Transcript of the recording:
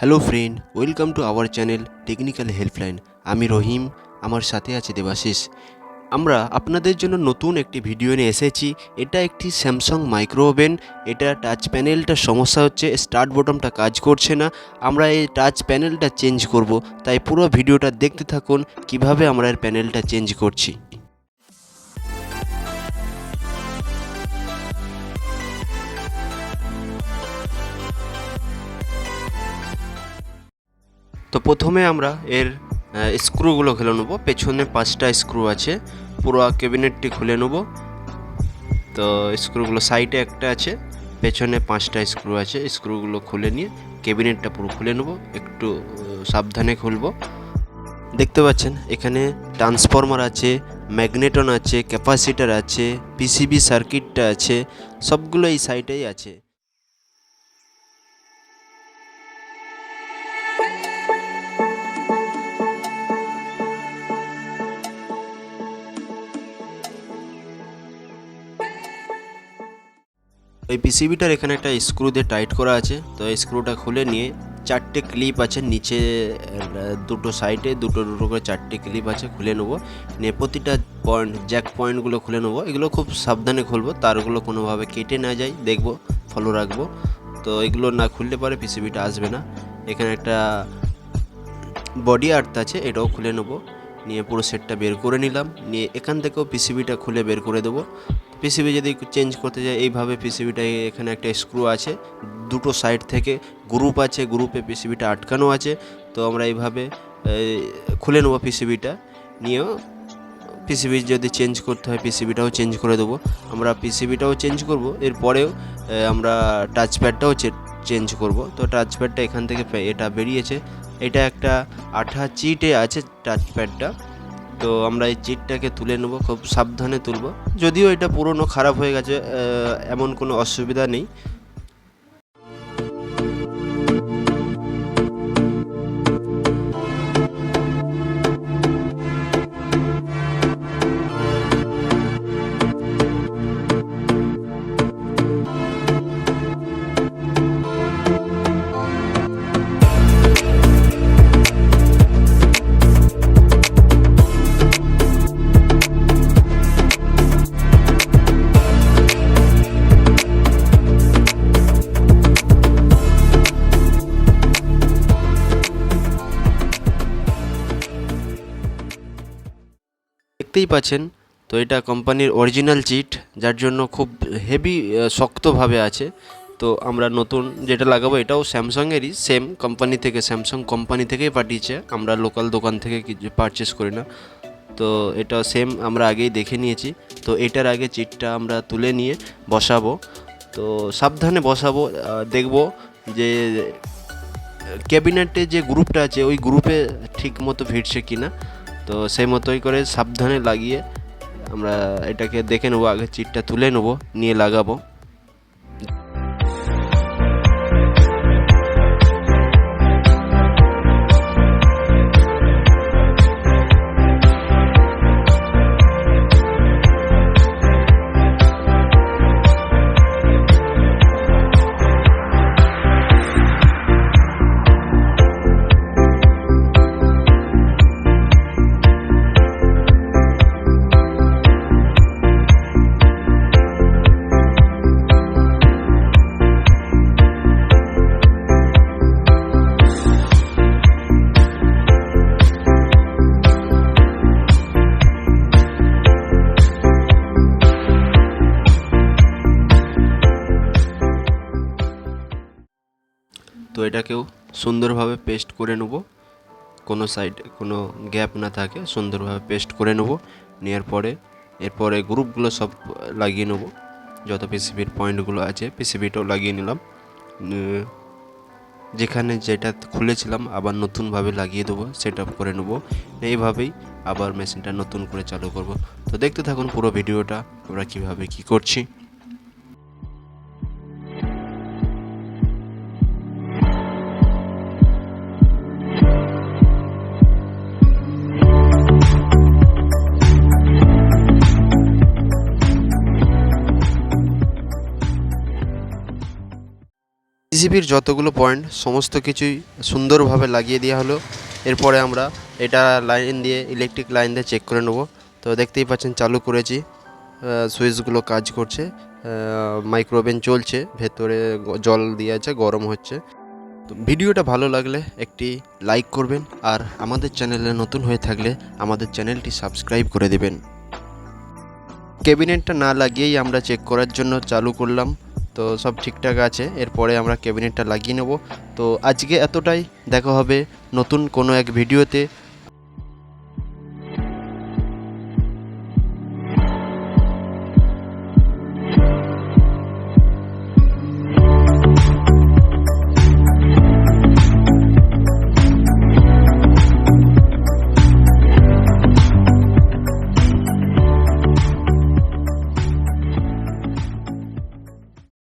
Hello friend, welcome to our channel technical helpline. আমি রহিম, আমার সাথে আছে দেবাশিস। আমরা আপনাদের জন্য নতুন একটি ভিডিও নিয়ে এসেছি। এটা একটি স্যামসাং মাইক্রো ওভেন। এটা টাচ প্যানেলটার সমস্যা হচ্ছে, স্টার্ট বটনটা কাজ করছে না। আমরা এই টাচ প্যানেলটা চেঞ্জ করব, তাই পুরো ভিডিওটা দেখতে থাকুন কিভাবে আমরা এর প্যানেলটা চেঞ্জ করছি। তো প্রথমে আমরা এর স্ক্রুগুলো খুলে নেব। পেছনে 5টা স্ক্রু আছে, পুরো ক্যাবিনেটটি খুলে নেব। তো স্ক্রুগুলো সাইডে একটা আছে, পেছনে 5টা স্ক্রু আছে। স্ক্রুগুলো খুলে নিয়ে ক্যাবিনেটটা পুরো খুলে নেব। একটু সাবধানে খুলব। দেখতে পাচ্ছেন এখানে ট্রান্সফরমার আছে, ম্যাগনেটন আছে, ক্যাপাসিটার আছে, পিসিবি সার্কিটটা আছে, সবগুলো এই সাইডেই আছে। এই পিসিবিটার এখানে একটা স্ক্রু দিয়ে টাইট করা আছে। তো এই স্ক্রুটা খুলে নিয়ে 4টে ক্লিপ আছে নিচে, দুটো সাইডে দুটো করে 4টে ক্লিপ আছে, খুলে নেবো। নিয়ে প্রতিটা পয়েন্ট, জ্যাক পয়েন্টগুলো খুলে নেবো। এগুলো খুব সাবধানে খুলবো, তারগুলো কোনোভাবে কেটে না যায় দেখবো, ফলো রাখবো। তো এগুলো না খুললে পরে পিসিবিটা আসবে না। এখানে একটা বডি আর্থ আছে, এটাও খুলে নেবো। নিয়ে পুরো সেটটা বের করে নিলাম। নিয়ে এখান থেকেও পিসিবিটা খুলে বের করে দেবো। পিসিবি যদি চেঞ্জ করতে যায় এইভাবে, পিসিবিটা এখানে একটা স্ক্রু আছে, দুটো সাইড থেকে গ্রুপ আছে, গ্রুপে পিসিবিটা আটকানো আছে। তো আমরা এইভাবে খুলে নেবো পিসিবিটা। নিয়েও পিসিবি যদি চেঞ্জ করতে হয় পিসিবিটাও চেঞ্জ করে দেবো। আমরা পিসিবিটাও চেঞ্জ করব, এরপরেও আমরা টাচপ্যাডটাও চেঞ্জ করব। তো টাচপ্যাডটা এখান থেকে এটা বেরিয়েছে, এটা একটা আঠা চিটে আছে টাচপ্যাডটা। তো আমরা এই চিটটাকে তুলে নেব, খুব সাবধানে তুলব। যদিও এটা পুরনো, খারাপ হয়ে গেছে, এমন কোনো অসুবিধা নেই। দেখতেই পাচ্ছেন, তো এটা কোম্পানির অরিজিনাল চিট, যার জন্য খুব হেভি শক্তভাবে আছে। তো আমরা নতুন যেটা লাগাবো এটাও স্যামসাংয়েরই, সেম কোম্পানি থেকে, স্যামসাং কোম্পানি থেকেই পাঠিয়েছে। আমরা লোকাল দোকান থেকে কিছু পারচেস করি না। তো এটা সেম আমরা আগেই দেখে নিয়েছি। তো এটার আগে চিটটা আমরা তুলে নিয়ে বসাবো। তো সাবধানে বসাবো, দেখব যে ক্যাবিনেটে যে গ্রুপটা আছে ওই গ্রুপে ঠিক মতো ভিড়ছে কি না। তো সেই মতোই করে সাবধানে লাগিয়ে আমরা এটাকে দেখে নেবো। আগে চিটটা তুলে নেবো, নিয়ে লাগাবো। তো এটাকেও সুন্দরভাবে পেস্ট করে নেব, কোনো সাইডে কোনো গ্যাপ না থাকে, সুন্দরভাবে পেস্ট করে নেব। নেওয়ার পরে এরপরে গ্রুপগুলো সব লাগিয়ে নেব, যত পিসিবির পয়েন্টগুলো আছে পিসিবিটাও লাগিয়ে নিলাম। যেখানে যেটা খুলেছিলাম আবার নতুনভাবে লাগিয়ে দেবো, সেট আপ করে নেব। এইভাবেই আবার মেশিনটা নতুন করে চালু করব। তো দেখতে থাকুন পুরো ভিডিওটা আমরা কীভাবে কী করছি। পিসিবির যতগুলো পয়েন্ট সমস্ত কিছুই সুন্দরভাবে লাগিয়ে দেওয়া হলো। এরপরে আমরা এটা লাইন দিয়ে ইলেকট্রিক লাইন দিয়ে চেক করে নেব। তো দেখতেই পাচ্ছেন চালু করেছি, সুইচগুলো কাজ করছে, মাইক্রোওভেন চলছে, ভেতরে জল দিয়ে আছে, গরম হচ্ছে। তো ভিডিওটা ভালো লাগলে একটি লাইক করবেন, আর আমাদের চ্যানেলে নতুন হয়ে থাকলে আমাদের চ্যানেলটি সাবস্ক্রাইব করে দেবেন। ক্যাবিনেটটা না লাগিয়েই আমরা চেক করার জন্য চালু করলাম। তো সব ঠিকঠাক আছে, এরপরে আমরা ক্যাবিনেটটা লাগিয়ে নেব। তো আজকে এতটাই, দেখা হবে নতুন কোনো এক ভিডিওতে।